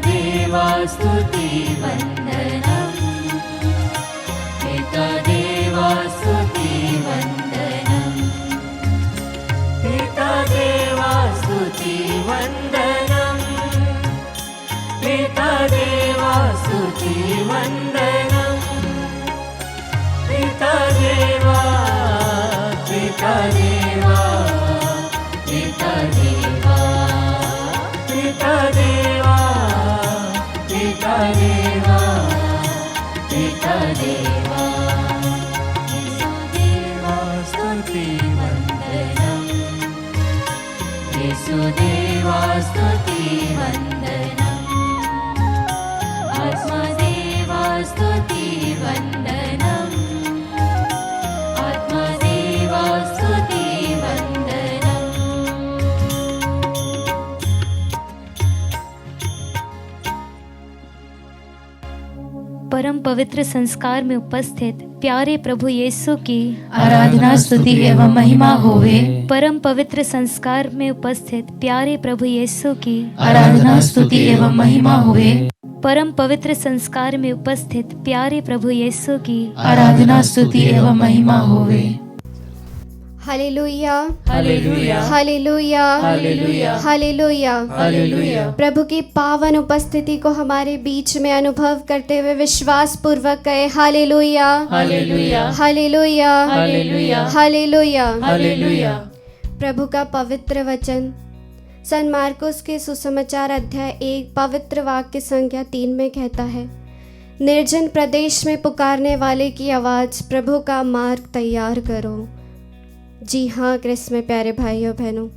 देवा स्तुति वन्दनं पिता देवा स्तुति वन्दनं पिता देवा स्तुति वन्दनं पिता देवा स्तुति वन्दनं पिता देवा पिता देवा पिता देवा पिता देवा पिता देवा पिता देवा येशु देवा स्तुति वन्दनं येशु देवा स्तुति वन्दनं आत्मा देवा स्तुति वन्दनं आत्मा देवा स्तुति वन्दनं। परम पवित्र संस्कार में उपस्थित प्यारे प्रभु यीशु की आराधना स्तुति एवं महिमा होवे। परम पवित्र संस्कार में उपस्थित प्यारे प्रभु यीशु की आराधना स्तुति एवं महिमा होवे। परम पवित्र संस्कार में उपस्थित प्यारे प्रभु यीशु की आराधना स्तुति एवं महिमा होवे। Hallelujah hallelujah hallelujah hallelujah hallelujah hallelujah. प्रभु की पावन उपस्थिति को हमारे बीच में अनुभव करते हुए विश्वास पूर्वक कहे hallelujah hallelujah hallelujah hallelujah hallelujah. Hallelujah. प्रभु का पवित्र वचन सन मार्कुस के सुसमाचार अध्याय 1 पवित्र वाक्य संख्या 3 में कहता है, निर्जन प्रदेश में पुकारने वाले की आवाज़, प्रभु का मार्ग तैयार करो। जी हाँ क्रिस्त में प्यारे भाइयों बहनों,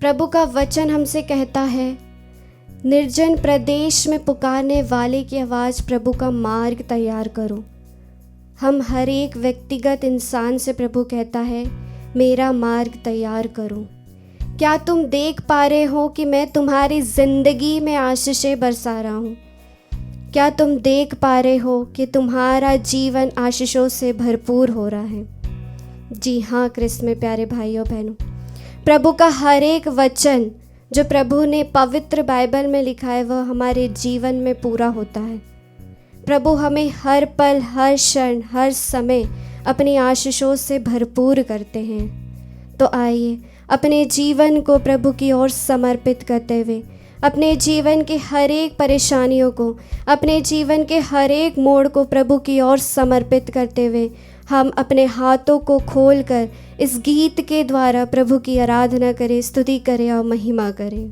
प्रभु का वचन हमसे कहता है, निर्जन प्रदेश में पुकारने वाले की आवाज़, प्रभु का मार्ग तैयार करो। हम हर एक व्यक्तिगत इंसान से प्रभु कहता है, मेरा मार्ग तैयार करो। क्या तुम देख पा रहे हो कि मैं तुम्हारी ज़िंदगी में आशीषें बरसा रहा हूँ? क्या तुम देख पा रहे हो कि तुम्हारा जीवन आशीषों से भरपूर हो रहा है? जी हाँ क्रिस्त में प्यारे भाइयों बहनों, प्रभु का हर एक वचन जो प्रभु ने पवित्र बाइबल में लिखा है वह हमारे जीवन में पूरा होता है। प्रभु हमें हर पल, हर क्षण, हर समय अपनी आशीषों से भरपूर करते हैं। तो आइए अपने जीवन को प्रभु की ओर समर्पित करते हुए, अपने जीवन के हर एक परेशानियों को, अपने जीवन के हर एक मोड़ को प्रभु की ओर समर्पित करते हुए हम अपने हाथों को खोलकर इस गीत के द्वारा प्रभु की आराधना करें, स्तुति करें और महिमा करें।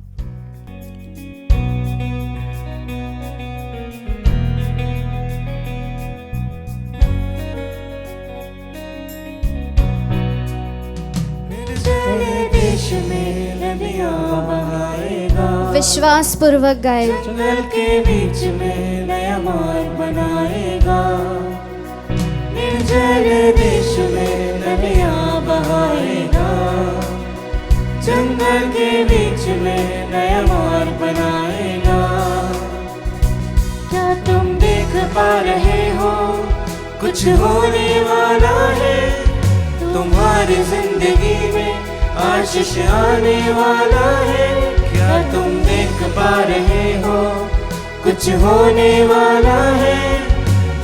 देश में नदियाँ बहाएगा, विश्वास पूर्वक गाएं। जंगल के बीच में नया मार्ग बनाएगा। निर्जल देश में नदियाँ बहाएगा, जंगल के बीच में नया मार्ग बनाएगा। क्या तुम देख पा रहे हो कुछ होने वाला है? तुम्हारी जिंदगी में आशीष आने वाला है। क्या तुम देख पा रहे हो कुछ होने वाला है?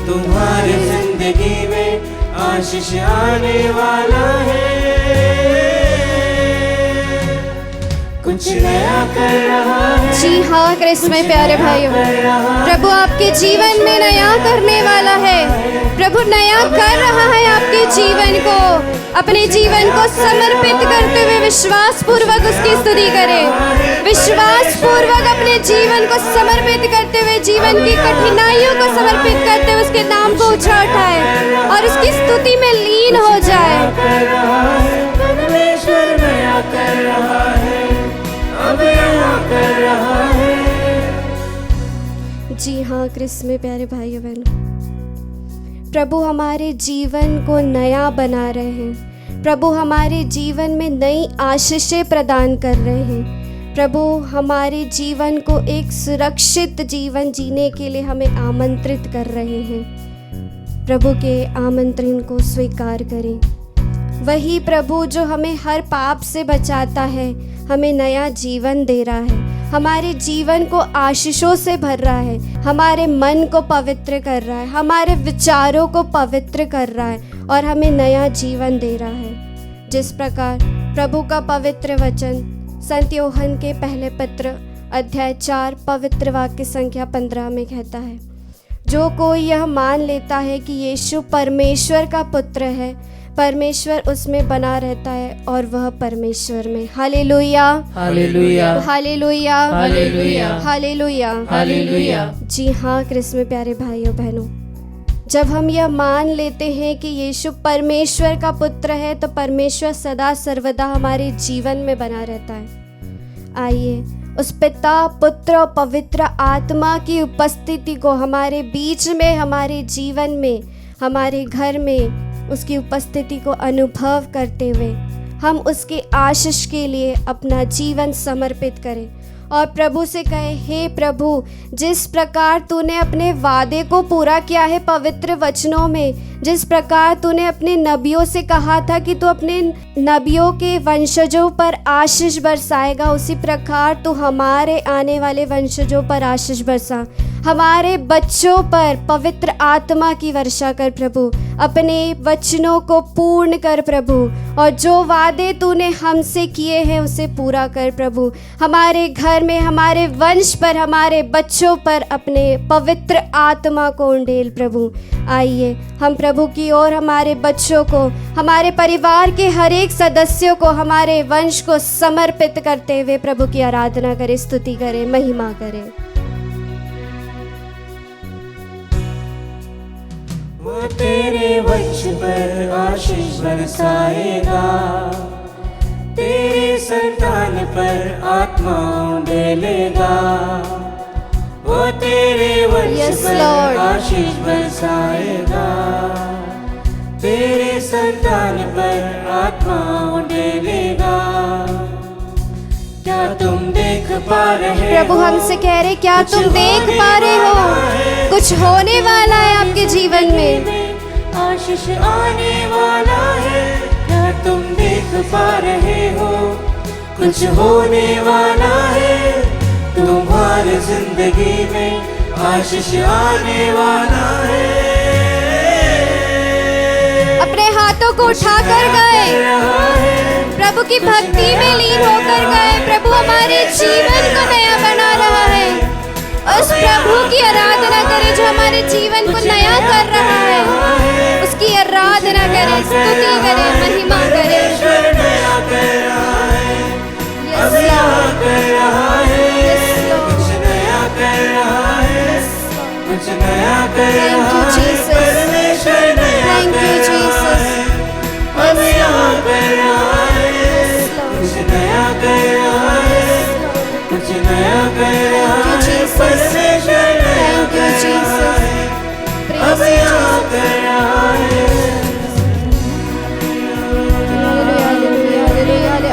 तुम्हारी जिंदगी में आशीष आने वाला है। कुछ नया कर रहा है। जी हाँ क्रिस्त में प्यारे भाइयों, प्रभु आपके जीवन में नया करने वाला है। प्रभु नया कर रहा है आपके जीवन को। अपने जीवन को समर्पित करते हुए विश्वास पूर्वक उसकी स्तुति करें। विश्वास पूर्वक अपने जीवन को समर्पित करते हुए, जीवन की कठिनाइयों को समर्पित करते हुए उसके नाम को ऊंचा उठाए और उसकी स्तुति में लीन हो जाए। परमेश्वर नया कर रहा है, अब नया कर रहा है। जी हाँ क्रिस्त में प्यारे भाइयों बहनों, प्रभु हमारे जीवन को नया बना रहे हैं। प्रभु हमारे जीवन में नई आशीषें प्रदान कर रहे हैं। प्रभु हमारे जीवन को एक सुरक्षित जीवन जीने के लिए हमें आमंत्रित कर रहे हैं। प्रभु के आमंत्रण को स्वीकार करें। वही प्रभु जो हमें हर पाप से बचाता है, हमें नया जीवन दे रहा है हमारे जीवन को आशीषों से भर रहा है, हमारे मन को पवित्र कर रहा है, हमारे विचारों को पवित्र कर रहा है और हमें नया जीवन दे रहा है। जिस प्रकार प्रभु का पवित्र वचन संत यूहन्ना के पहले पत्र अध्याय 4 पवित्र वाक्य संख्या 15 में कहता है, जो कोई यह मान लेता है कि यीशु परमेश्वर का पुत्र है, परमेश्वर उसमें बना रहता है और वह परमेश्वर में। Hallelujah, hallelujah, hallelujah, hallelujah, hallelujah, hallelujah. जी हाँ कृष्ण में प्यारे भाइयों बहनों, जब हम यह मान लेते हैं कि यीशु परमेश्वर का पुत्र है तो परमेश्वर सदा सर्वदा हमारे जीवन में बना रहता है। आइए उस पिता, पुत्र और पवित्र आत्मा की उपस्थिति को हमारे बीच में, हमारे जीवन में, हमारे घर में उसकी उपस्थिति को अनुभव करते हुए हम उसके आशीष के लिए अपना जीवन समर्पित करें और प्रभु से कहे, हे प्रभु, जिस प्रकार तूने अपने वादे को पूरा किया है पवित्र वचनों में, जिस प्रकार तूने अपने नबियों से कहा था कि तू अपने नबियों के वंशजों पर आशीष बरसाएगा, उसी प्रकार तू हमारे आने वाले वंशजों पर आशीष बरसा, हमारे बच्चों पर पवित्र आत्मा की वर्षा कर प्रभु, अपने वचनों को पूर्ण कर प्रभु, और जो वादे तूने हमसे किए हैं उसे पूरा कर प्रभु। हमारे घर में, हमारे वंश पर, हमारे बच्चों पर अपने पवित्र आत्मा को उंडेल प्रभु। आइए हम प्रभु की ओर हमारे बच्चों को, हमारे परिवार के हर एक सदस्यों को, हमारे वंश को समर्पित करते हुए प्रभु की आराधना करें, स्तुति करें, महिमा करें। वो तेरे वंश पर आशीष बरसाएगा, तेरे संतान पर आत्मा उंडेलेगा। वो तेरे वंश Yes, पर Lord. आशीष बरसाएगा, तेरे संतान पर आत्मा उंडेलेगा। क्या तुम देख पा रहे प्रभु हो? हमसे कह रहे, क्या तुम देख पा रहे हो कुछ होने वाला है आपके जीवन में, आशीष आने वाला है। क्या तुम देख पा रहे हो कुछ होने वाला है, तुम्हारी जिंदगी में आशीष आने वाला है। अपने हाथों को उठाकर गए, प्रभु की भक्ति में लीन होकर गए। प्रभु हमारे जीवन को नया बना रहा है। उस प्रभु की आराधना करें जो हमारे जीवन को नया कर रहा है, उसकी आराधना करें, स्तुति करें, महिमा करें। नया कर रहा है, अब यहाँ कर रहा है, कुछ नया कर रहा है, कुछ नया कर रहा है। परमेश्वर नया कर रहा है, अब यहाँ कर रहा है, कुछ नया कर रहा है, कुछ नया कर रहा है। परमेश्वर नया कर रहा है, अब यहाँ कर रहा है।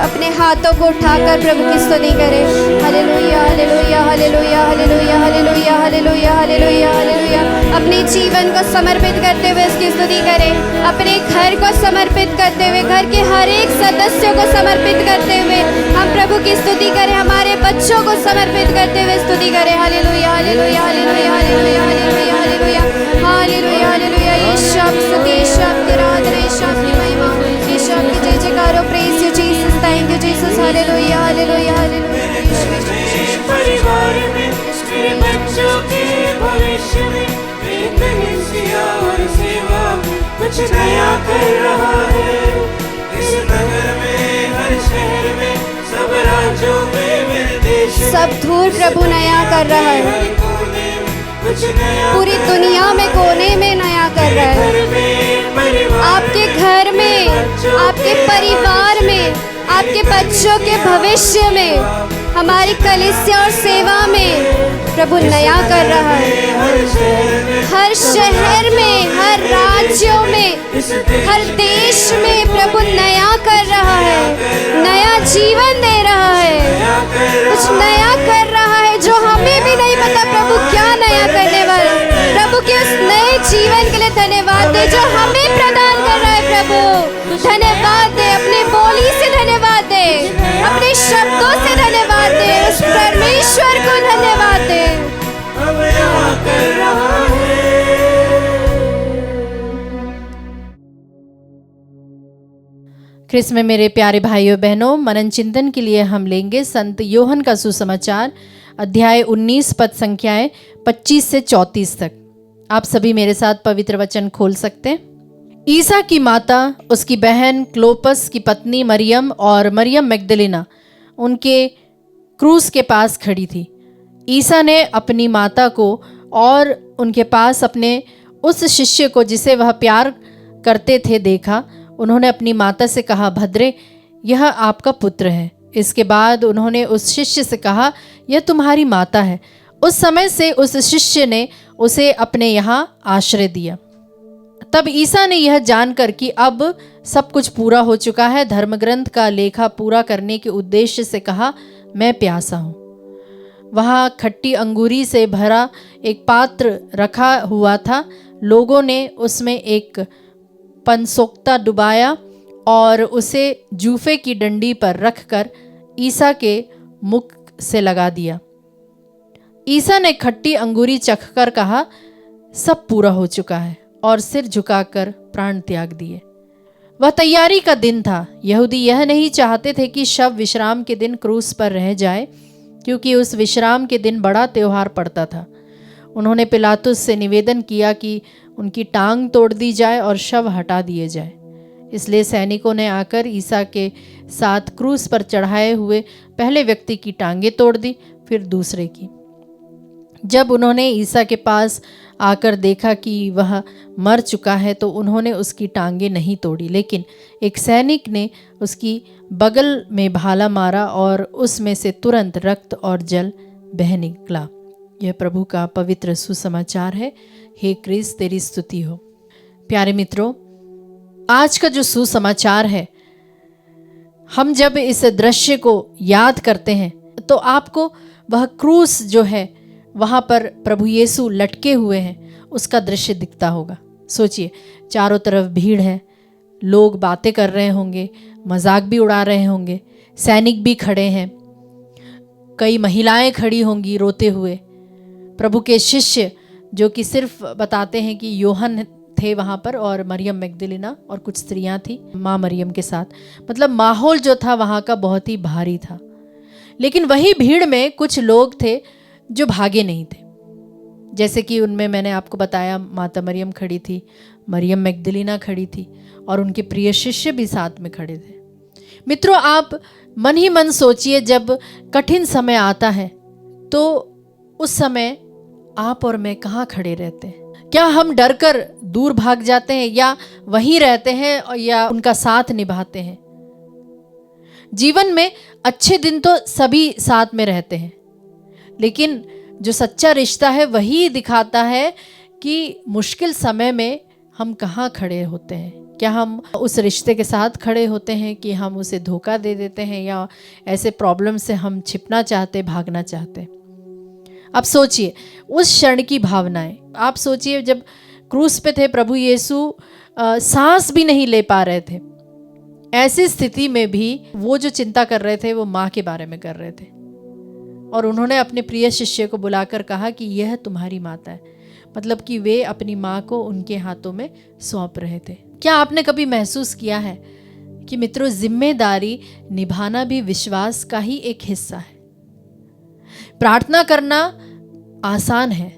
अपने हाथों को उठाकर प्रभु की स्तुति करें। Hallelujah, hallelujah, hallelujah, hallelujah, hallelujah, hallelujah, hallelujah, hallelujah. अपने जीवन को समर्पित करते हुए इसकी स्तुति करें। अपने घर को समर्पित करते हुए, घर के हर एक सदस्यों को समर्पित करते हुए हम प्रभु की स्तुति करें। हमारे बच्चों को समर्पित करते हुए स्तुति करें। Hallelujah, hallelujah, hallelujah, hallelujah, hallelujah, hallelujah, hallelujah, hallelujah. Yeshu आपकी स्तुति, यीशु आपकी आराधना, यीशु आपकी महिमा, यीशु आपकी जय जयकार। Praise you Jesus, thank you Jesus. Hallelujah, hallelujah, hallelujah. मेरे परिवार में, मेरे बच्चों के भविष्य में, मेरी कलीसिया और सेवा में कुछ नया कर रहा है। इस नगर में, हर शहर में, सब राज्यों में, मेरे देश में, सब धूल प्रभु नया कर रहा है। हर कोने में कुछ नया पूरी दुनिया में कोने में नया कर रहा है। घर में, परिवार आपके घर में, आपके परिवार में, आपके बच्चों के भविष्य में, हमारी कलीसिया और सेवा में प्रभु नया कर रहा है। हर शहर में, हर राज्यों में, हर देश में प्रभु नया कर रहा है, नया जीवन दे रहा है, कुछ नया कर रहा है जो हमें भी नहीं पता प्रभु क्या नया करने वाला है। प्रभु के उस नए जीवन के लिए धन्यवाद दे जो हमें प्रदान कर रहा है। प्रभु धन्यवाद दे, अपने बोली से धन्यवाद दे, अपने शब्दों से धन्यवाद दे। उस परमेश्वर ख्रिस्त में मेरे प्यारे भाइयों बहनों, मनन चिंतन के लिए हम लेंगे संत योहन का सुसमाचार अध्याय 19 पद संख्याएं 25 से 34 तक। आप सभी मेरे साथ पवित्र वचन खोल सकते हैं। ईसा की माता, उसकी बहन क्लोपस की पत्नी मरियम और मरियम मैगदलीना उनके क्रूस के पास खड़ी थी। ईसा ने अपनी माता को और उनके पास अपने उस शिष्य को जिसे वह प्यार करते थे देखा। उन्होंने अपनी माता से कहा, भद्रे, यह आपका पुत्र है। इसके बाद उन्होंने उस शिष्य से कहा, यह तुम्हारी माता है। उस समय से उस शिष्य ने उसे अपने यहाँ आश्रय दिया। तब ईसा ने यह जानकर कि अब सब कुछ पूरा हो चुका है, धर्मग्रंथ का लेखा पूरा करने के उद्देश्य से कहा, मैं प्यासा हूँ। वहाँ खट्टी अंगूरी से भरा एक पात्र रखा हुआ था। लोगों ने उसमें एक पनसोक्ता डुबाया और उसे जूफे की डंडी पर रखकर ईसा के मुख से लगा दिया। ईसा ने खट्टी अंगूरी चखकर कहा, सब पूरा हो चुका है, और सिर झुकाकर प्राण त्याग दिए। वह तैयारी का दिन था। यहूदी यह नहीं चाहते थे कि शव विश्राम के दिन क्रूस पर रह जाए, क्योंकि उस विश्राम के दिन बड़ा त्योहार पड़ता था। उन्होंने पिलातुस से निवेदन किया कि उनकी टांग तोड़ दी जाए और शव हटा दिए जाए। इसलिए सैनिकों ने आकर ईसा के साथ क्रूस पर चढ़ाए हुए पहले व्यक्ति की टांगें तोड़ दी, फिर दूसरे की। जब उन्होंने ईसा के पास आकर देखा कि वह मर चुका है तो उन्होंने उसकी टांगें नहीं तोड़ी, लेकिन एक सैनिक ने उसकी बगल में भाला मारा और उसमें से तुरंत रक्त और जल बह निकला। यह प्रभु का पवित्र सुसमाचार है। हे क्रिस्त, तेरी स्तुति हो। प्यारे मित्रों, आज का जो सुसमाचार है, हम जब इस दृश्य को याद करते हैं तो आपको वह क्रूस जो है वहाँ पर प्रभु यीशु लटके हुए हैं उसका दृश्य दिखता होगा। सोचिए, चारों तरफ भीड़ है, लोग बातें कर रहे होंगे, मजाक भी उड़ा रहे होंगे, सैनिक भी खड़े हैं, कई महिलाएं खड़ी होंगी रोते हुए। प्रभु के शिष्य जो कि सिर्फ बताते हैं कि योहन थे वहाँ पर और मरियम मैगदलीना और कुछ स्त्रियां थी माँ मरियम के साथ। मतलब माहौल जो था वहाँ का बहुत ही भारी था। लेकिन वही भीड़ में कुछ लोग थे जो भागे नहीं थे। जैसे कि उनमें मैंने आपको बताया, माता मरियम खड़ी थी, मरियम मैगदलीना खड़ी थी और उनके प्रिय शिष्य भी साथ में खड़े थे। मित्रों, आप मन ही मन सोचिए, जब कठिन समय आता है तो उस समय आप और मैं कहाँ खड़े रहते हैं? क्या हम डर कर दूर भाग जाते हैं या वहीं रहते हैं या उनका साथ निभाते हैं? जीवन में अच्छे दिन तो सभी साथ में रहते हैं, लेकिन जो सच्चा रिश्ता है वही दिखाता है कि मुश्किल समय में हम कहाँ खड़े होते हैं। क्या हम उस रिश्ते के साथ खड़े होते हैं कि हम उसे धोखा दे देते हैं या ऐसे प्रॉब्लम से हम छिपना चाहते, भागना चाहते? अब सोचिए उस क्षण की भावनाएं। आप सोचिए, जब क्रूस पे थे प्रभु यीशु, सांस भी नहीं ले पा रहे थे। ऐसी स्थिति में भी वो जो चिंता कर रहे थे वो माँ के बारे में कर रहे थे, और उन्होंने अपने प्रिय शिष्य को बुलाकर कहा कि यह तुम्हारी माता है। मतलब कि वे अपनी माँ को उनके हाथों में सौंप रहे थे। क्या आपने कभी महसूस किया है कि मित्रों, जिम्मेदारी निभाना भी विश्वास का ही एक हिस्सा है? प्रार्थना करना आसान है,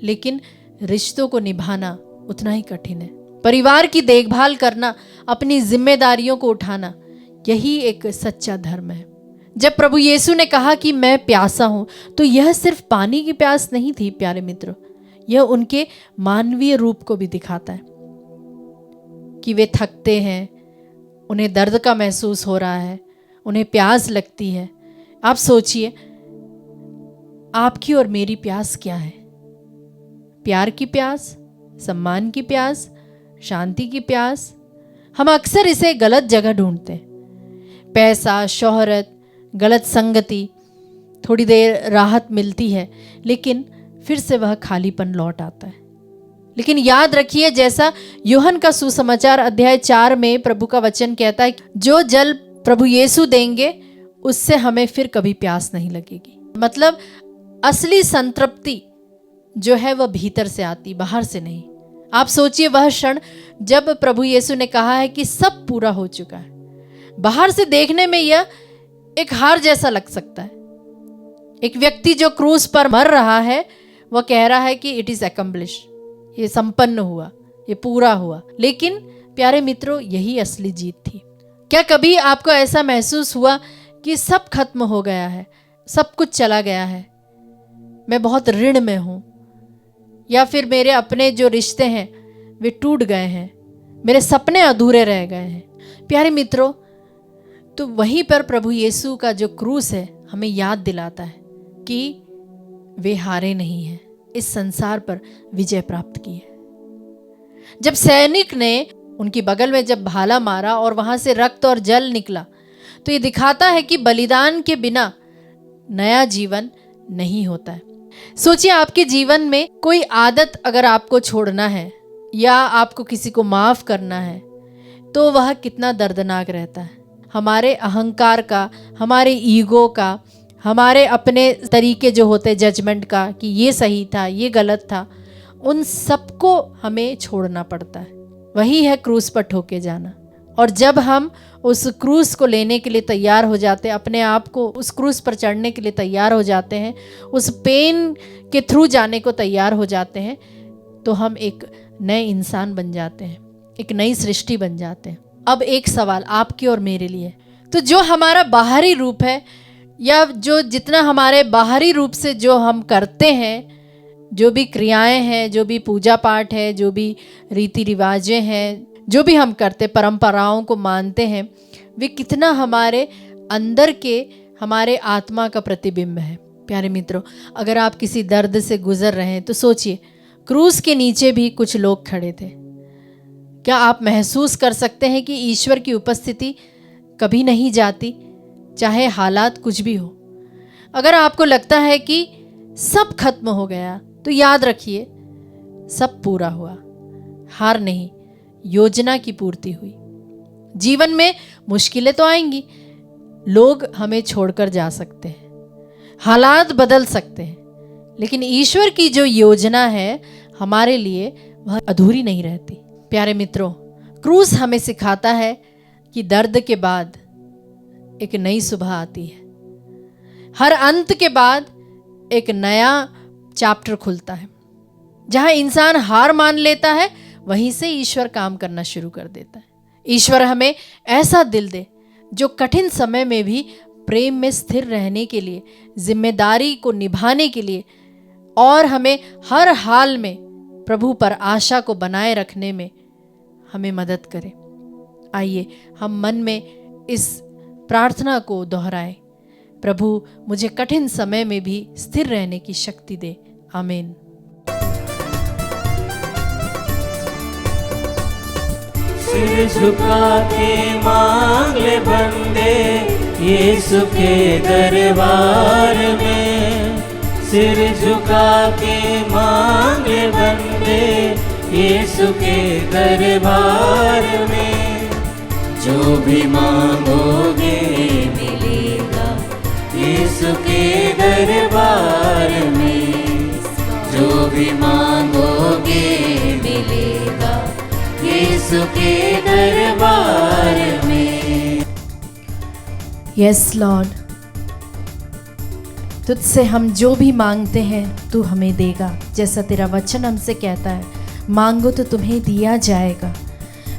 लेकिन रिश्तों को निभाना उतना ही कठिन है। परिवार की देखभाल करना, अपनी जिम्मेदारियों को उठाना, यही एक सच्चा धर्म है। जब प्रभु यीशु ने कहा कि मैं प्यासा हूं, तो यह सिर्फ पानी की प्यास नहीं थी प्यारे मित्रों, यह उनके मानवीय रूप को भी दिखाता है कि वे थकते हैं, उन्हें दर्द का महसूस हो रहा है, उन्हें प्यास लगती है। आप सोचिए, आपकी और मेरी प्यास क्या है? प्यार की प्यास, सम्मान की प्यास, शांति की प्यास। हम अक्सर इसे गलत जगह ढूंढते हैं। पैसा, शोहरत, गलत संगति, थोड़ी देर राहत मिलती है, लेकिन फिर से वह खालीपन लौट आता है। लेकिन याद रखिए, जैसा यूहन का सुसमाचार अध्याय 4 में प्रभु का वचन कहता है, जो जल प्रभु यीशु देंगे उससे हमें फिर कभी प्यास नहीं लगेगी। मतलब असली संतृप्ति जो है वह भीतर से आती, बाहर से नहीं। आप सोचिए वह क्षण जब प्रभु यीशु ने कहा है कि सब पूरा हो चुका है। बाहर से देखने में यह एक हार जैसा लग सकता है। एक व्यक्ति जो क्रूस पर मर रहा है वह कह रहा है कि इट इज अकम्प्लिश, ये संपन्न हुआ, ये पूरा हुआ। लेकिन प्यारे मित्रों, यही असली जीत थी। क्या कभी आपको ऐसा महसूस हुआ कि सब खत्म हो गया है, सब कुछ चला गया है, मैं बहुत ऋण में हूं, या फिर मेरे अपने जो रिश्ते हैं वे टूट गए हैं, मेरे सपने अधूरे रह गए हैं? प्यारे मित्रों, तो वहीं पर प्रभु यीशु का जो क्रूस है हमें याद दिलाता है कि वे हारे नहीं हैं, इस संसार पर विजय प्राप्त की है। जब सैनिक ने उनकी बगल में जब भाला मारा और वहां से रक्त और जल निकला, तो ये दिखाता है कि बलिदान के बिना नया जीवन नहीं होता है। सोचिए, आपके जीवन में कोई आदत अगर आपको छोड़ना है या आपको किसी को माफ करना है तो वह कितना दर्दनाक रहता है। हमारे अहंकार का, हमारे ईगो का, हमारे अपने तरीके जो होते जजमेंट का कि ये सही था, ये गलत था, उन सबको हमें छोड़ना पड़ता है। वही है क्रूस पर ठोके जाना। और जब हम उस क्रूस को लेने के लिए तैयार हो जाते हैं, अपने आप को उस क्रूस पर चढ़ने के लिए तैयार हो जाते हैं, उस पेन के थ्रू जाने को तैयार हो जाते हैं, तो हम एक नए इंसान बन जाते हैं, एक नई सृष्टि बन जाते हैं। अब एक सवाल आपके और मेरे लिए, तो जो हमारा बाहरी रूप है या जो जितना हमारे बाहरी रूप से जो हम करते हैं, जो भी क्रियाएं हैं, जो भी पूजा पाठ है, जो भी रीति रिवाजें हैं, जो भी हम करते, परंपराओं को मानते हैं, वे कितना हमारे अंदर के हमारे आत्मा का प्रतिबिंब है। प्यारे मित्रों, अगर आप किसी दर्द से गुजर रहे हैं तो सोचिए, क्रूस के नीचे भी कुछ लोग खड़े थे। क्या आप महसूस कर सकते हैं कि ईश्वर की उपस्थिति कभी नहीं जाती, चाहे हालात कुछ भी हो? अगर आपको लगता है कि सब खत्म हो गया, तो याद रखिए, सब पूरा हुआ, हार नहीं, योजना की पूर्ति हुई। जीवन में मुश्किलें तो आएंगी, लोग हमें छोड़कर जा सकते हैं, हालात बदल सकते हैं, लेकिन ईश्वर की जो योजना है हमारे लिए वह अधूरी नहीं रहती। प्यारे मित्रों, क्रूस हमें सिखाता है कि दर्द के बाद एक नई सुबह आती है। हर अंत के बाद एक नया चैप्टर खुलता है। जहां इंसान हार मान लेता है, वहीं से ईश्वर काम करना शुरू कर देता है। ईश्वर हमें ऐसा दिल दे जो कठिन समय में भी प्रेम में स्थिर रहने के लिए, जिम्मेदारी को निभाने के लिए और हमें हर हाल में प्रभु पर आशा को बनाए रखने में हमें मदद करे। आइए हम मन में इस प्रार्थना को दोहराएं, प्रभु मुझे कठिन समय में भी स्थिर रहने की शक्ति दे। आमीन। सिर झुका के मांग ले बंदे यीशु के दरबार में, सिर झुका के मांग ले बंदे यीशु के दरबार में। जो भी मांगोगे मिलेगा यीशु के दरबार में, जो भी मांगोगे मिलेगा यीशु के दरबार में। यस लॉर्ड, तुझसे हम जो भी मांगते हैं तू हमें देगा। जैसा तेरा वचन हमसे कहता है, मांगो तो तुम्हें दिया जाएगा।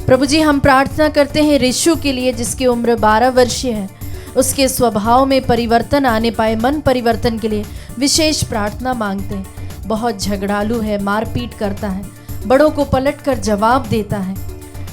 प्रभु जी, हम प्रार्थना करते हैं रिशु के लिए, जिसकी उम्र 12 वर्षीय है, उसके स्वभाव में परिवर्तन आने पाए, मन परिवर्तन के लिए विशेष प्रार्थना मांगते हैं। बहुत झगड़ालू है, मारपीट करता है, बड़ों को पलट कर जवाब देता है।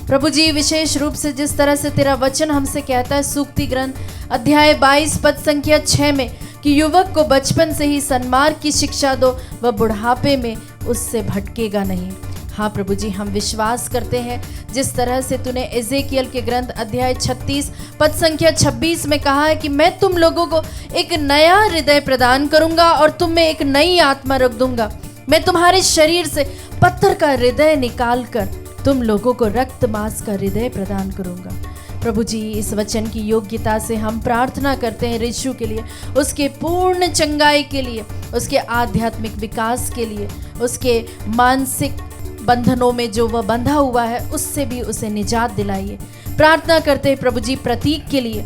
प्रभु जी, विशेष रूप से जिस तरह से तेरा वचन हमसे कहता है सूक्ति ग्रंथ अध्याय 22 पद संख्या 6 में कि युवक को बचपन से ही सन्मार्ग की शिक्षा दो, वह बुढ़ापे में उससे भटकेगा नहीं। हाँ प्रभु जी, हम विश्वास करते हैं जिस तरह से तूने एजेकियल के ग्रंथ अध्याय 36 पद संख्या 26 में कहा है कि मैं तुम लोगों को एक नया हृदय प्रदान करूंगा और तुम में एक नई आत्मा रख दूंगा। मैं तुम्हारे शरीर से पत्थर का हृदय निकाल कर तुम लोगों को रक्त मांस का हृदय प्रदान करूंगा। प्रभु जी, इस वचन की योग्यता से हम प्रार्थना करते हैं रिशु के लिए, उसके पूर्ण चंगाई के लिए, उसके आध्यात्मिक विकास के लिए, उसके मानसिक बंधनों में जो वह बंधा हुआ है उससे भी उसे निजात दिलाइए। प्रार्थना करते हैं प्रभु जी प्रतीक के लिए,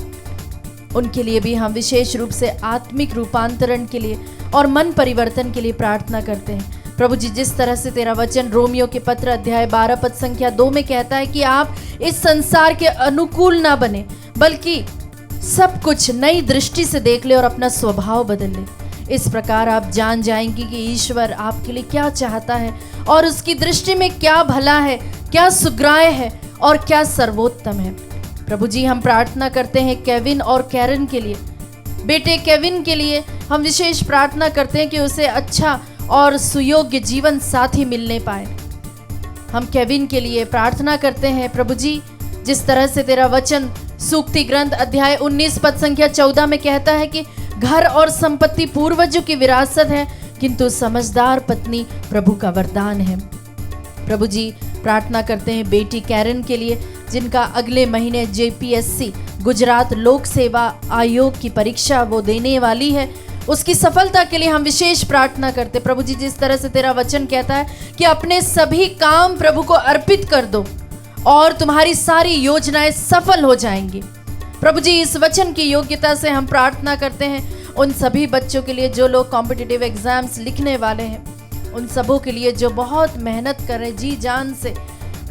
उनके लिए भी हम विशेष रूप से आत्मिक रूपांतरण के लिए और मन परिवर्तन के लिए प्रार्थना करते हैं। प्रभु जी, जिस तरह से तेरा वचन रोमियो के पत्र अध्याय 12 पद संख्या 2 में कहता है कि आप इस संसार के अनुकूल ना बने, बल्कि सब कुछ नई दृष्टि से देख ले और अपना स्वभाव बदल ले। इस प्रकार आप जान जाएंगे कि ईश्वर आपके लिए क्या चाहता है और उसकी दृष्टि में क्या भला है, क्या सुग्राह्य है और क्या सर्वोत्तम है। प्रभु जी, हम प्रार्थना करते हैं केविन और कैरन के लिए। बेटे केविन के लिए हम विशेष प्रार्थना करते हैं कि उसे अच्छा और सुयोग्य जीवन साथी मिलने पाए। हम केविन के लिए प्रार्थना करते हैं प्रभु जी, जिस तरह से तेरा वचन सूक्ति ग्रंथ अध्याय 19 पद संख्या 14 में कहता है कि घर और संपत्ति पूर्वजों की विरासत है, किंतु समझदार पत्नी प्रभु का वरदान है। प्रभु जी, प्रार्थना करते हैं बेटी कैरन के लिए, जिनका अगले महीने JPSC गुजरात लोक सेवा आयोग की परीक्षा वो देने वाली है, उसकी सफलता के लिए हम विशेष प्रार्थना करते। प्रभु जी, जिस तरह से तेरा वचन कहता है कि अपने सभी काम प्रभु को अर्पित कर दो और तुम्हारी सारी योजनाएं सफल हो जाएंगी। प्रभु जी, इस वचन की योग्यता से हम प्रार्थना करते हैं उन सभी बच्चों के लिए जो लोग कॉम्पिटिटिव एग्जाम्स लिखने वाले हैं, उन सबों के लिए जो बहुत मेहनत कर रहे जी जान से,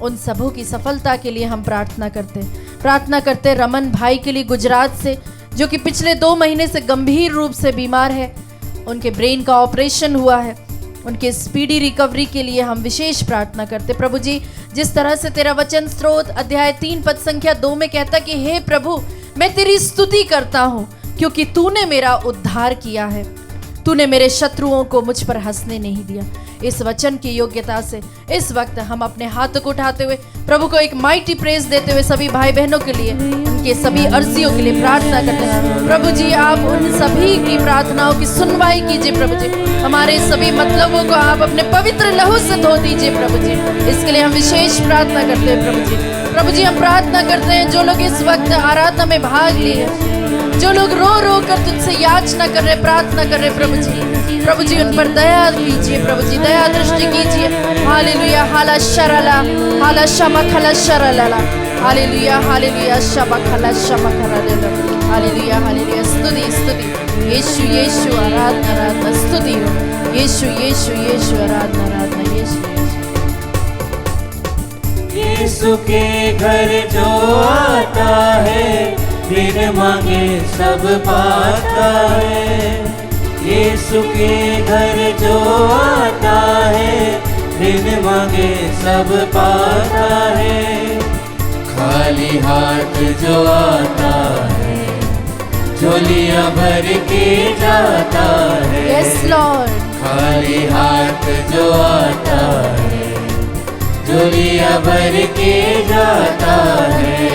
उन सबों की सफलता के लिए हम प्रार्थना करते हैं। प्रार्थना करते रमन भाई के लिए गुजरात से, जो कि पिछले 2 महीने से गंभीर रूप से बीमार है, उनके ब्रेन का ऑपरेशन हुआ है, उनके स्पीडी रिकवरी के लिए हम विशेष प्रार्थना करते। प्रभु जी, जिस तरह से तेरा वचन स्रोत अध्याय 3 पद संख्या 2 में कहता कि हे प्रभु, मैं तेरी स्तुति करता हूँ क्योंकि तूने मेरा उद्धार किया है, तूने मेरे शत्रुओं को मुझ पर हंसने नहीं दिया। इस वचन की योग्यता से इस वक्त हम अपने हाथों को उठाते हुए प्रभु को एक माइटी प्रेज देते हुए सभी भाई बहनों के लिए, उनके सभी अर्जियों के लिए प्रार्थना करते हैं। प्रभु जी, आप उन सभी की प्रार्थनाओं की सुनवाई कीजिए। प्रभु जी, हमारे सभी मतलबों को आप अपने पवित्र लहू से धो दीजिए। प्रभु जी, इसके लिए हम विशेष प्रार्थना करते हैं। प्रभु जी, प्रभु जी, हम प्रार्थना करते हैं जो लोग इस वक्त आराधना में भाग लिए, जो लोग रो रो कर तुझसे याचना कर रहे, प्रार्थना कर रहे, प्रभु जी उन पर दया कीजिए। प्रभु जी, दया दृष्टि कीजिए। हालेलुया, हाला शरला, हाला शमा खला शरला, हालेलुया, हालेलुया, शमा खला शमा खला, हालेलुया, हालेलुया, स्तुति स्तुति, यीशु यीशु, आराधना आराधना, स्तुति हो यीशु यीशु यीशु, आराधना आराधना, यीशु यीशु के घर जो आता है, बिन मांगे सब पाता है। यीशु के घर जो आता है, बिन मांगे सब पाता है। खाली हाथ जो आता है, झोलियां भर के जाता है। Yes Lord. खाली हाथ जो आता है, झोलियां भर के जाता है।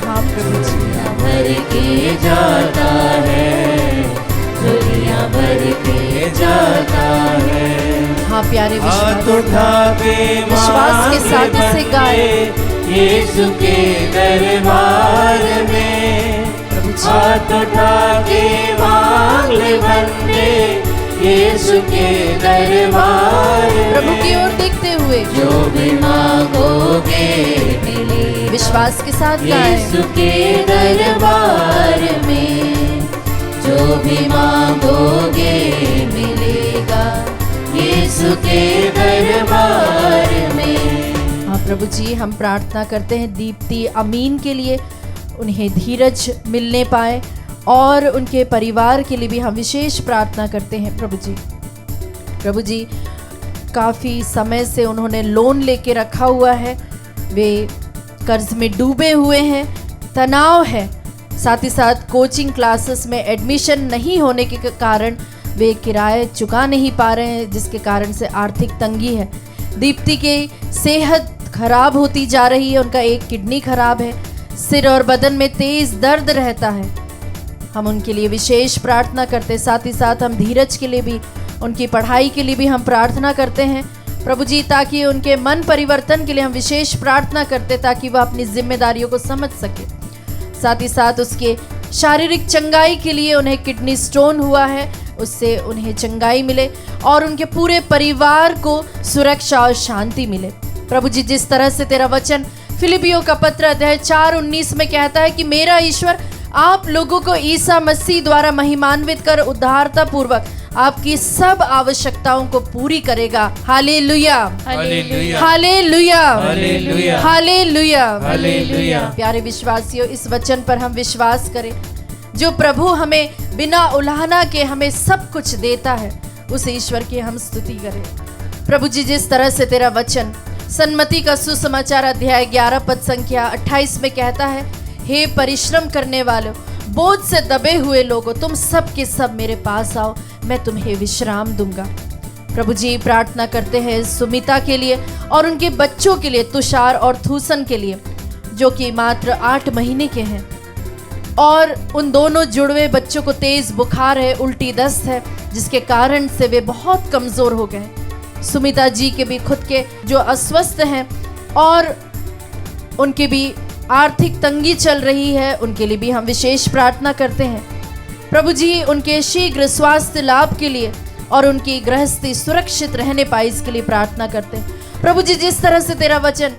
झोलियां भर के जाता है, झोलियां भर के जाता है। हाँ प्यारे, हाथ उठा के विश्वास के साथ इसे गाए यीशु के दरबार में। हाथ उठा के मांग ले बंदे यीशु के दरबार में। प्रभु की ओर देखते हुए जो भी मांगोगे मिले, विश्वास के साथ गाए यीशु के दरबार में। जो भी मांगोगे मिलेगा यीशु के दरबार में। हाँ प्रभु जी, हम प्रार्थना करते हैं दीप्ति अमीन के लिए, उन्हें धीरज मिलने पाए और उनके परिवार के लिए भी हम विशेष प्रार्थना करते हैं। प्रभु जी काफ़ी समय से उन्होंने लोन लेके रखा हुआ है, वे कर्ज में डूबे हुए हैं, तनाव है, साथ ही साथ कोचिंग क्लासेस में एडमिशन नहीं होने के कारण वे किराए चुका नहीं पा रहे हैं, जिसके कारण से आर्थिक तंगी है। दीप्ति की सेहत खराब होती जा रही है, उनका एक किडनी खराब है, सिर और बदन में तेज दर्द रहता है। हम उनके लिए विशेष प्रार्थना करते, साथ ही साथ हम धीरज के लिए भी, उनकी पढ़ाई के लिए भी हम प्रार्थना करते हैं प्रभु जी, ताकि उनके मन परिवर्तन के लिए हम विशेष प्रार्थना करते, ताकि वह अपनी जिम्मेदारियों को समझ सके। साथ ही साथ उसके शारीरिक चंगाई के लिए, उन्हें किडनी स्टोन हुआ है, उससे उन्हें चंगाई मिले और उनके पूरे परिवार को सुरक्षा और शांति मिले। प्रभु जी, जिस तरह से तेरा वचन फिलिपियों का पत्र अध्याय 4:19 में कहता है कि मेरा ईश्वर आप लोगों को ईसा मसीह द्वारा महिमान्वित कर उद्धारता पूर्वक आपकी सब आवश्यकताओं को पूरी करेगा। Hallelujah, hallelujah, hallelujah, hallelujah, hallelujah, hallelujah. प्यारे विश्वासियों, इस वचन पर हम विश्वास करें। जो प्रभु हमें बिना उलाहना के हमें सब कुछ देता है, उस ईश्वर की हम स्तुति करें। प्रभु जी, जिस तरह से तेरा वचन सन्मति का सुसमाचार अध्याय 11 पद संख्या 28 में कहता है, हे परिश्रम करने वालों, बोझ से दबे हुए लोगों, तुम सब के सब मेरे पास आओ, मैं तुम्हें विश्राम दूंगा। प्रभु जी, प्रार्थना करते हैं सुमिता के लिए और उनके बच्चों के लिए, तुषार और थूसन के लिए, जो कि मात्र 8 महीने के हैं और उन दोनों जुड़वे बच्चों को तेज बुखार है, उल्टी दस्त है, जिसके कारण से वे बहुत कमजोर हो गए। सुमिता जी के भी खुद के जो अस्वस्थ हैं और उनके भी आर्थिक तंगी चल रही है, उनके लिए भी हम विशेष प्रार्थना करते हैं। प्रभु जी, उनके शीघ्र स्वास्थ्य लाभ के लिए और उनकी गृहस्थी सुरक्षित रहने पाए, इसके लिए प्रार्थना करते हैं। प्रभु जी, जिस तरह से तेरा वचन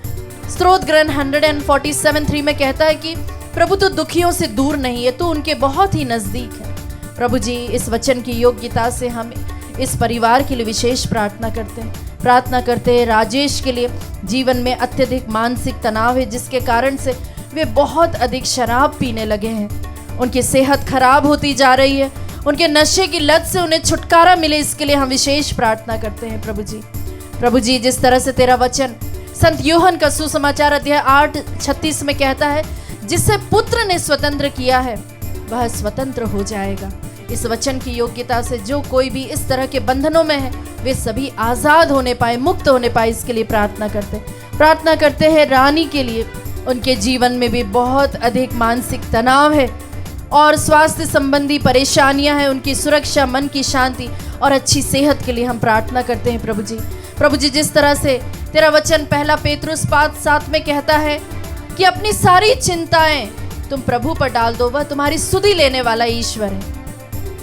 स्तोत्र ग्रंथ 147:3 में कहता है कि प्रभु तू दुखियों से दूर नहीं है, तू उनके बहुत ही नजदीक है। प्रभु जी, इस वचन की योग्यता से हम इस परिवार के लिए विशेष प्रार्थना करते हैं। प्रार्थना करते हैं राजेश के लिए, जीवन में अत्यधिक मानसिक तनाव है, जिसके कारण से वे बहुत अधिक शराब पीने लगे हैं। उनकी सेहत खराब होती जा रही है, उनके नशे की लत से उन्हें छुटकारा मिले, इसके लिए हम विशेष प्रार्थना करते हैं। प्रभु जी, जिस तरह से तेरा वचन संत यूहन्ना का सुसमाचार अध्याय 8:36 में कहता है, जिसे पुत्र ने स्वतंत्र किया है वह स्वतंत्र हो जाएगा। इस वचन की योग्यता से जो कोई भी इस तरह के बंधनों में है, वे सभी आजाद होने पाए, मुक्त होने पाए, इसके लिए प्रार्थना करते हैं रानी के लिए। उनके जीवन में भी बहुत अधिक मानसिक तनाव है और स्वास्थ्य संबंधी परेशानियां हैं। उनकी सुरक्षा, मन की शांति और अच्छी सेहत के लिए हम प्रार्थना करते हैं। प्रभु जी, जिस तरह से तेरा वचन 1 पेतरुस 5:7 में कहता है कि अपनी सारी चिंताएं तुम प्रभु पर डाल दो, वह तुम्हारी सुधि लेने वाला ईश्वर है।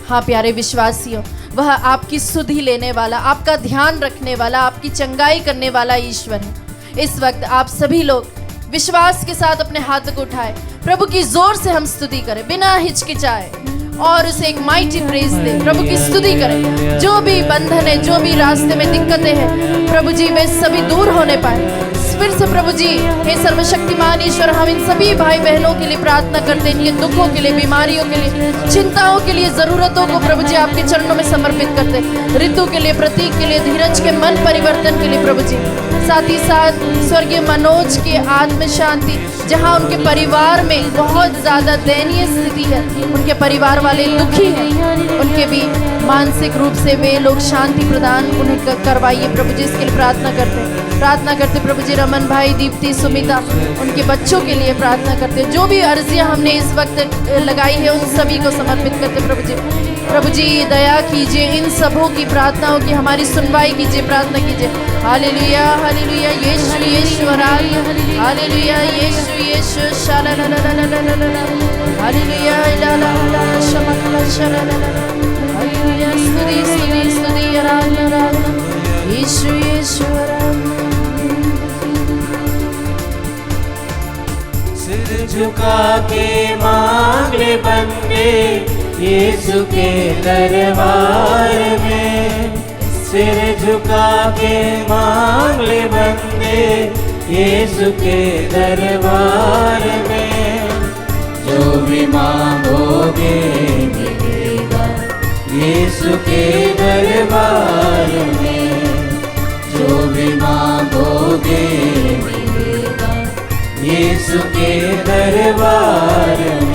हाँ प्यारे विश्वासियों, वह आपकी सुधि लेने वाला, आपका ध्यान रखने वाला, आपकी चंगाई करने वाला ईश्वर है। इस वक्त आप सभी लोग विश्वास के साथ अपने हाथ को उठाए, प्रभु की जोर से हम स्तुति करें बिना हिचकिचाए और उसे एक माइटी प्रेज दे। प्रभु की स्तुति करें। जो भी बंधन है, जो भी रास्ते में दिक्कतें हैं, प्रभु जी वे सभी दूर होने पाए। फिर से प्रभु जी, हे सर्वशक्तिमान ईश्वर, हम इन सभी भाई बहनों के लिए प्रार्थना करते हैं, इनके दुखों के लिए, बीमारियों के लिए, चिंताओं के लिए, जरूरतों को प्रभु जी आपके चरणों में समर्पित करते हैं। ऋतु के लिए, प्रतीक के लिए, धीरज के मन परिवर्तन के लिए प्रभु जी, साथ ही साथ स्वर्गीय मनोज के आत्म शांति, जहाँ उनके परिवार में बहुत ज्यादा दयनीय स्थिति है, उनके परिवार वाले दुखी हैं, उनके भी मानसिक रूप से वे लोग शांति प्रदान उन्हें करवाइए। प्रभु जी, इसके लिए प्रार्थना करते प्रभु जी, रमन भाई, दीप्ति, सुमिता, उनके बच्चों के लिए प्रार्थना करते। जो भी अर्जियां हमने इस वक्त लगाई है, उन सभी को समर्पित करते। प्रभु जी दया कीजिए, इन सबों की प्रार्थनाओं की हमारी सुनवाई कीजिए, प्रार्थना कीजिए। हालेलुया, हालेलुया, यीशु यीशु, हालेलुया, यीशु यीशु, शालालालालालाला, हालेलुया, इलाला शमकला शलालाला, हालेलुया, स्तुति स्तुति स्तुति, आराधना, यीशु यीशु, सिर झुका के मांग ले बंदे यीशु के दरबार में, सिर झुका के मांग ले बंदे यीशु के दरबार में। जो भी मांगोगे मिलेगा यीशु के दरबार में, जो भी मांगोगे मिलेगा यीशु के दरबार में।